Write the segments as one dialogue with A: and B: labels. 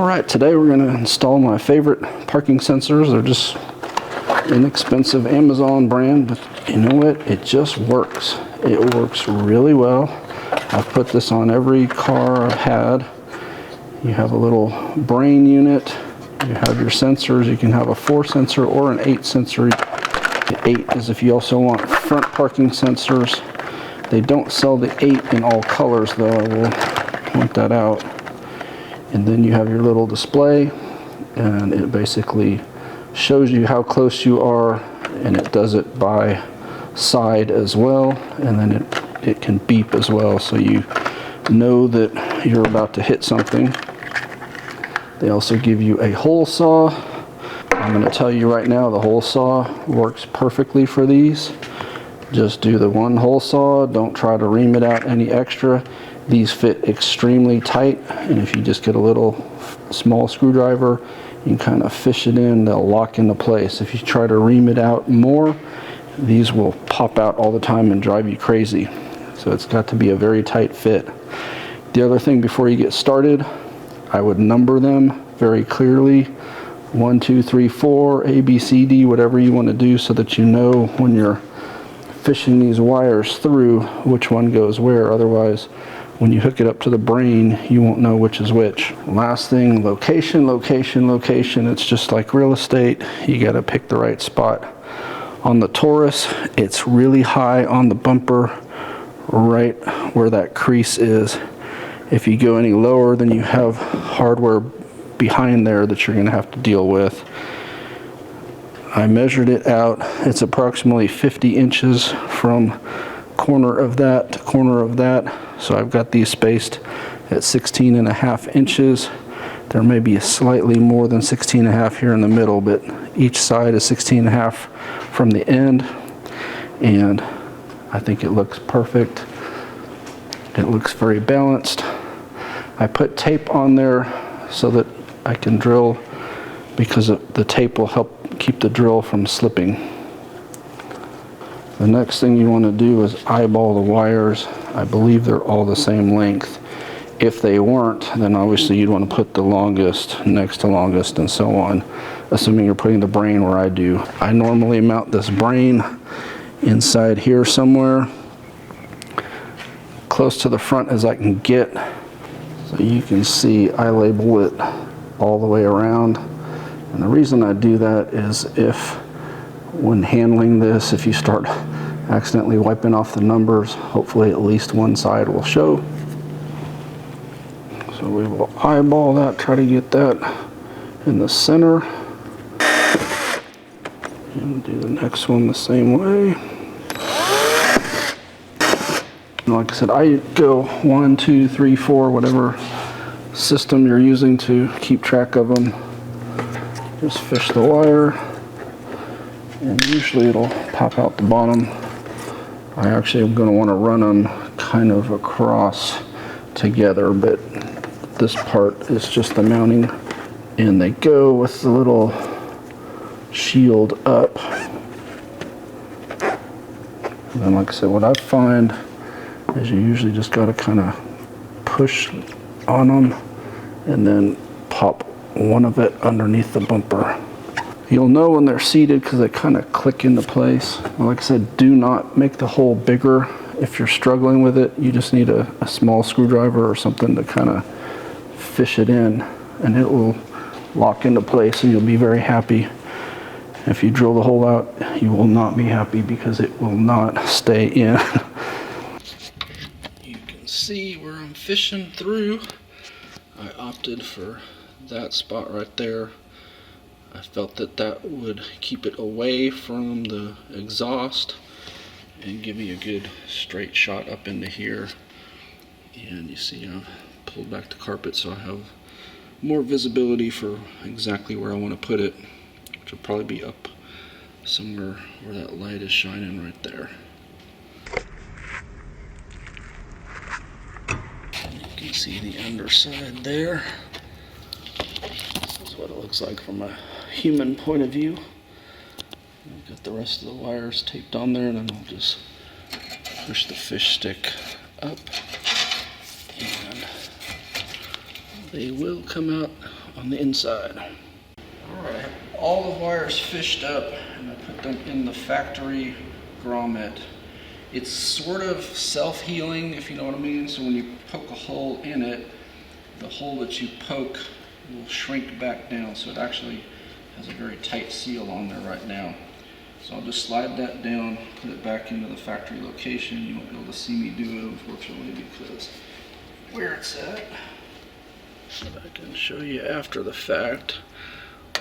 A: Alright, today we're going to install my favorite parking sensors. They're just inexpensive Amazon brand, but you know what? It just works. It works really well. I've put this on every car I've had. You have a little brain unit. You have your sensors. You can have a 4 sensor or an 8 sensor. The 8 is if you also want front parking sensors. They don't sell the 8 in all colors though. I will point that out. And then you have your little display, and it basically shows you how close you are, and it does it by side as well, and then it can beep as well, so you know that you're about to hit something. They also give you a hole saw. I'm going to tell you right now, the hole saw works perfectly for these. Just do the one hole saw, don't try to ream it out any extra. These fit extremely tight, and if you just get a little small screwdriver, you can kind of fish it in, they'll lock into place. If you try to ream it out more, these will pop out all the time and drive you crazy. So it's got to be a very tight fit. The other thing before you get started, I would number them very clearly. 1, 2, 3, 4, A, B, C, D, whatever you want to do, so that you know when you're fishing these wires through which one goes where. Otherwise, when you hook it up to the brain, you won't know which is which. Last thing, location, location, location. It's just like real estate. You got to pick the right spot. On the Taurus, it's really high on the bumper, right where that crease is. If you go any lower, then you have hardware behind there that you're going to have to deal with. I measured it out. It's approximately 50 inches from corner of that to corner of that. So I've got these spaced at 16.5 inches. There may be slightly more than 16.5 here in the middle, but each side is 16.5 from the end. And I think it looks perfect. It looks very balanced. I put tape on there so that I can drill, because the tape will help keep the drill from slipping. The next thing you want to do is eyeball the wires. I believe they're all the same length. If they weren't, then obviously you'd want to put the longest next to longest and so on, assuming you're putting the brain where I do. I normally mount this brain inside here somewhere, close to the front as I can get. So you can see I label it all the way around. And the reason I do that is if, when handling this, if you start accidentally wiping off the numbers, hopefully at least one side will show. So we will eyeball that, try to get that in the center. And do the next one the same way. And like I said, I go 1, 2, 3, 4, whatever system you're using to keep track of them. Just fish the wire, and usually it'll pop out the bottom. I actually am going to want to run them kind of across together, but this part is just the mounting, and they go with the little shield up. And then, like I said, what I find is you usually just got to kind of push on them and then pop one of it underneath the bumper. You'll know when they're seated because they kind of click into place. Like I said, do not make the hole bigger. If you're struggling with it, you just need a small screwdriver or something to kind of fish it in, and it will lock into place, and you'll be very happy. If you drill the hole out, you will not be happy because it will not stay in. You can see where I'm fishing through. I opted for that spot right there. I felt that that would keep it away from the exhaust and give me a good straight shot up into here. And you see I've pulled back the carpet so I have more visibility for exactly where I want to put it, which will probably be up somewhere where that light is shining right there. You can see the underside there. This is what it looks like from a human point of view. I've got the rest of the wires taped on there, and then I'll just push the fish stick up and they will come out on the inside. Alright, I have all the wires fished up and I put them in the factory grommet. It's sort of self-healing, if you know what I mean. So when you poke a hole in it, the hole that you poke will shrink back down. So it actually has a very tight seal on there right now. So I'll just slide that down, put it back into the factory location. You won't be able to see me do it, unfortunately, because where it's at. But I can show you after the fact.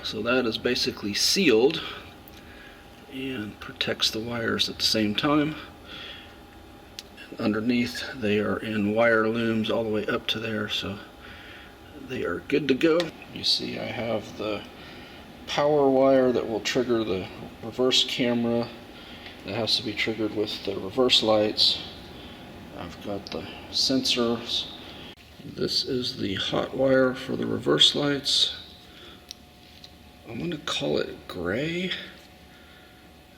A: So that is basically sealed and protects the wires at the same time. And underneath, they are in wire looms all the way up to there, so they are good to go. You see I have the power wire that will trigger the reverse camera. That has to be triggered with the reverse lights. I've got the sensors. This is the hot wire for the reverse lights. I'm going to call it gray.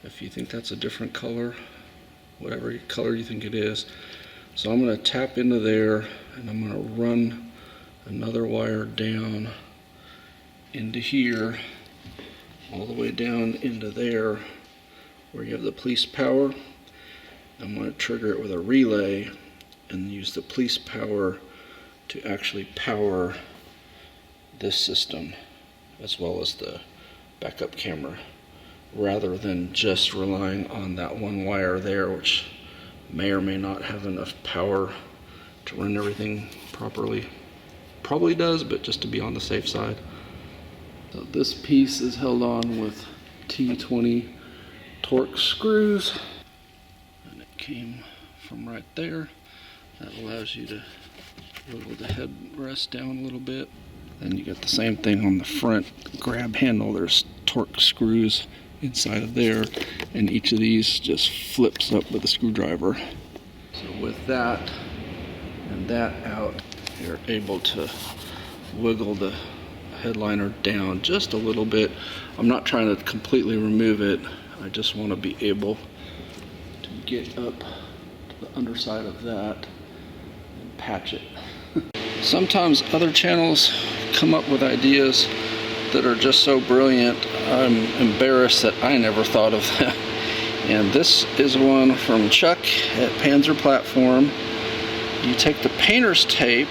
A: If you think that's a different color, whatever color you think it is. So I'm going to tap into there and I'm going to run another wire down into here, all the way down into there where you have the police power. I'm going to trigger it with a relay and use the police power to actually power this system as well as the backup camera, rather than just relying on that one wire there, which may or may not have enough power to run everything properly. Probably does, but just to be on the safe side. So this piece is held on with T20 Torx screws, and it came from right there. That allows you to wiggle the headrest down a little bit. Then you get the same thing on the front grab handle. There's Torx screws inside of there, and each of these just flips up with a screwdriver. So with that and that out, you're able to wiggle the headliner down just a little bit. I'm not trying to completely remove it. I just want to be able to get up to the underside of that and patch it. Sometimes other channels come up with ideas that are just so brilliant, I'm embarrassed that I never thought of them. And this is one from Chuck at Panzer Platform. You take the painter's tape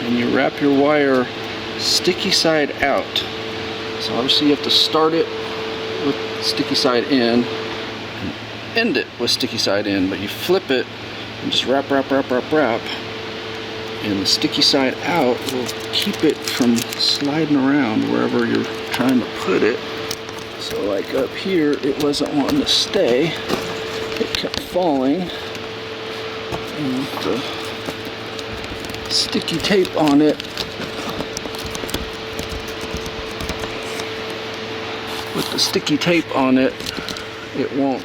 A: and you wrap your wire sticky side out. So obviously you have to start it with sticky side in and end it with sticky side in, but you flip it and just wrap, and the sticky side out will keep it from sliding around wherever you're trying to put it. So like up here, it wasn't wanting to stay. It kept falling. And with the sticky tape on it, it won't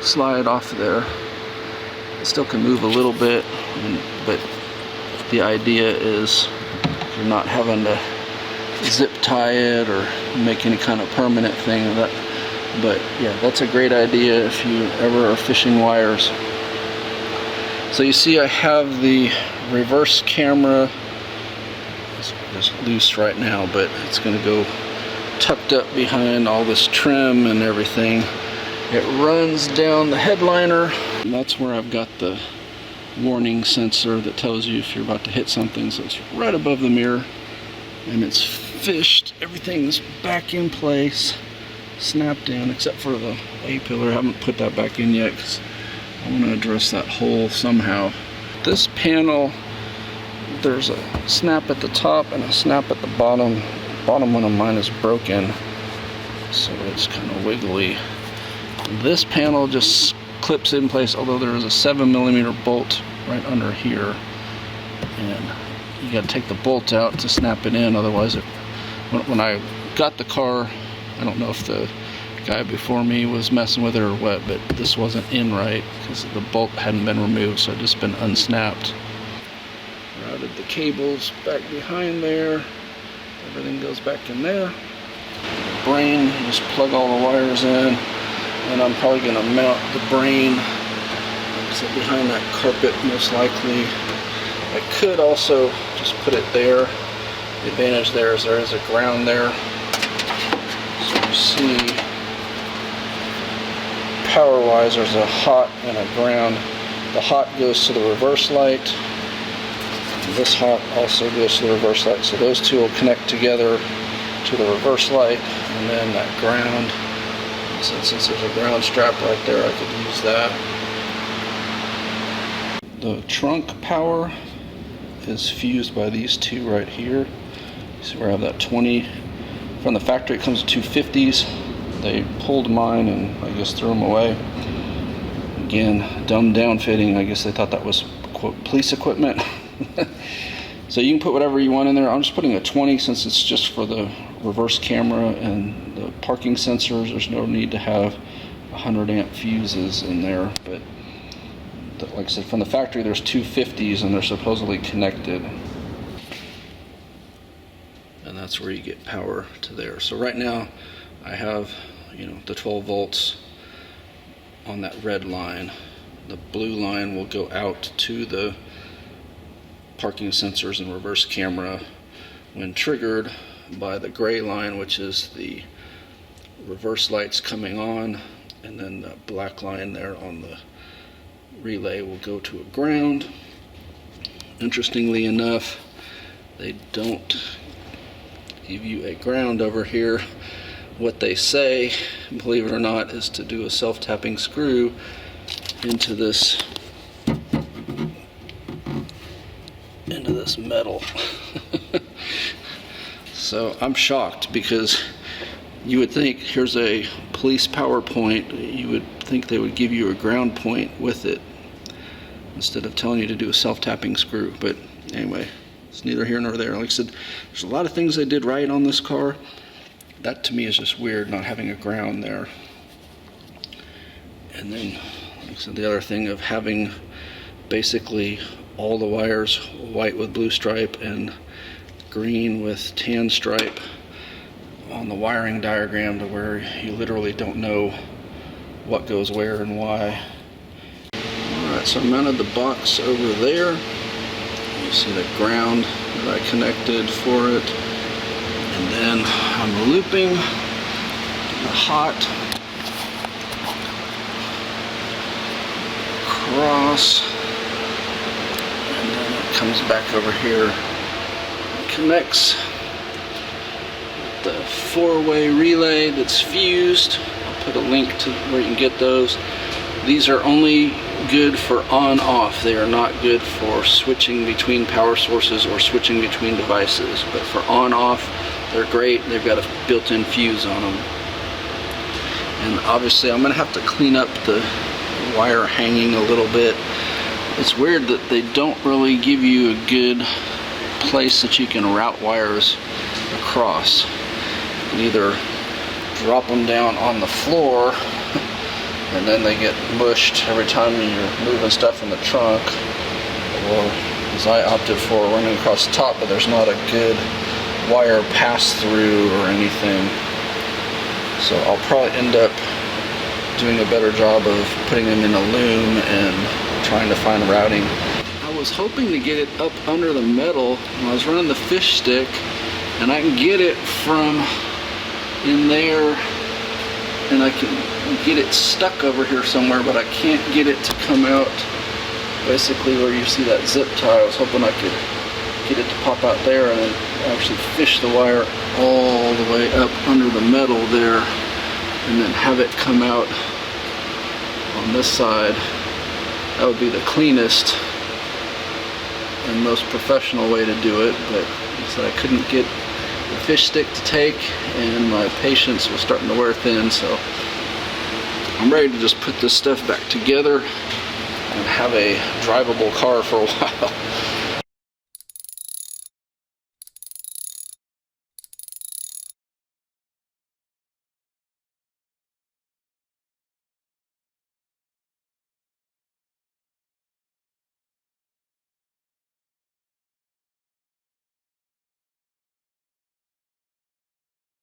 A: slide off there. It still can move a little bit, but the idea is you're not having to zip tie it or make any kind of permanent thing of that. But yeah, that's a great idea if you ever are fishing wires. So you see I have the reverse camera. It's loose right now, but it's going to go tucked up behind all this trim and everything. It runs down the headliner, and that's where I've got the warning sensor that tells you if you're about to hit something. So it's right above the mirror, and it's fished. Everything's back in place, snapped in, except for the A-pillar. I haven't put that back in yet because I want to address that hole somehow. This panel, there's a snap at the top and a snap at the bottom. Bottom one of mine is broken, so it's kind of wiggly. This panel just clips in place, although there is a 7mm bolt right under here, and you got to take the bolt out to snap it in. Otherwise, when I got the car, I don't know if the guy before me was messing with it or what, but this wasn't in right because the bolt hadn't been removed, so it just been unsnapped. Routed the cables back behind there. Everything goes back in there. The brain, you just plug all the wires in, and I'm probably going to mount the brain behind that carpet most likely. I could also just put it there The advantage there is a ground there. So you see, power-wise, there's a hot and a ground. The hot goes to the reverse light. This hot also goes to the reverse light. So those two will connect together to the reverse light, and then that ground. Since there's a ground strap right there, I could use that. The trunk power is fused by these two right here. See where I have that 20. From the factory it comes with 250s. They pulled mine and I guess threw them away. Again, dumbed down fitting. I guess they thought that was, quote, police equipment. So you can put whatever you want in there. I'm just putting a 20 since it's just for the reverse camera and the parking sensors. There's no need to have 100 amp fuses in there. But like I said, from the factory there's 250s and they're supposedly connected. And that's where you get power to there. So right now I have, the 12 volts on that red line. The blue line will go out to the parking sensors and reverse camera when triggered by the gray line, which is the reverse lights coming on, and then the black line there on the relay will go to a ground. Interestingly enough, they don't give you a ground over here. What they say, believe it or not, is to do a self-tapping screw into this metal. So I'm shocked, because you would think, here's a police PowerPoint, you would think they would give you a ground point with it instead of telling you to do a self-tapping screw. But anyway, it's neither here nor there. Like I said, there's a lot of things they did right on this car. That to me is just weird, not having a ground there. And then, like I said, the other thing of having basically all the wires white with blue stripe and green with tan stripe on the wiring diagram, to where you literally don't know what goes where and why. Alright, so I mounted the box over there. You see the ground that I connected for it. And then I'm looping the hot across, and then it comes back over here and connects the 4-way relay that's fused. I'll put a link to where you can get those. These are only good for on-off. They are not good for switching between power sources or switching between devices. But for on-off, they're great. They've got a built-in fuse on them. And obviously I'm going to have to clean up the wire hanging a little bit. It's weird that they don't really give you a good place that you can route wires across. You can either drop them down on the floor and then they get mushed every time you're moving stuff in the trunk, or as I opted for, running across the top, but there's not a good wire pass through or anything. So I'll probably end up doing a better job of putting them in a loom and trying to find routing. I was hoping to get it up under the metal when I was running the fish stick, and I can get it from in there, and I can get it stuck over here somewhere, but I can't get it to come out basically where you see that zip tie. I was hoping I could get it to pop out there and then actually fish the wire all the way up under the metal there, and then have it come out on this side. That would be the cleanest and most professional way to do it, but so I couldn't get the fish stick to take, and my patience was starting to wear thin, so I'm ready to just put this stuff back together and have a drivable car for a while.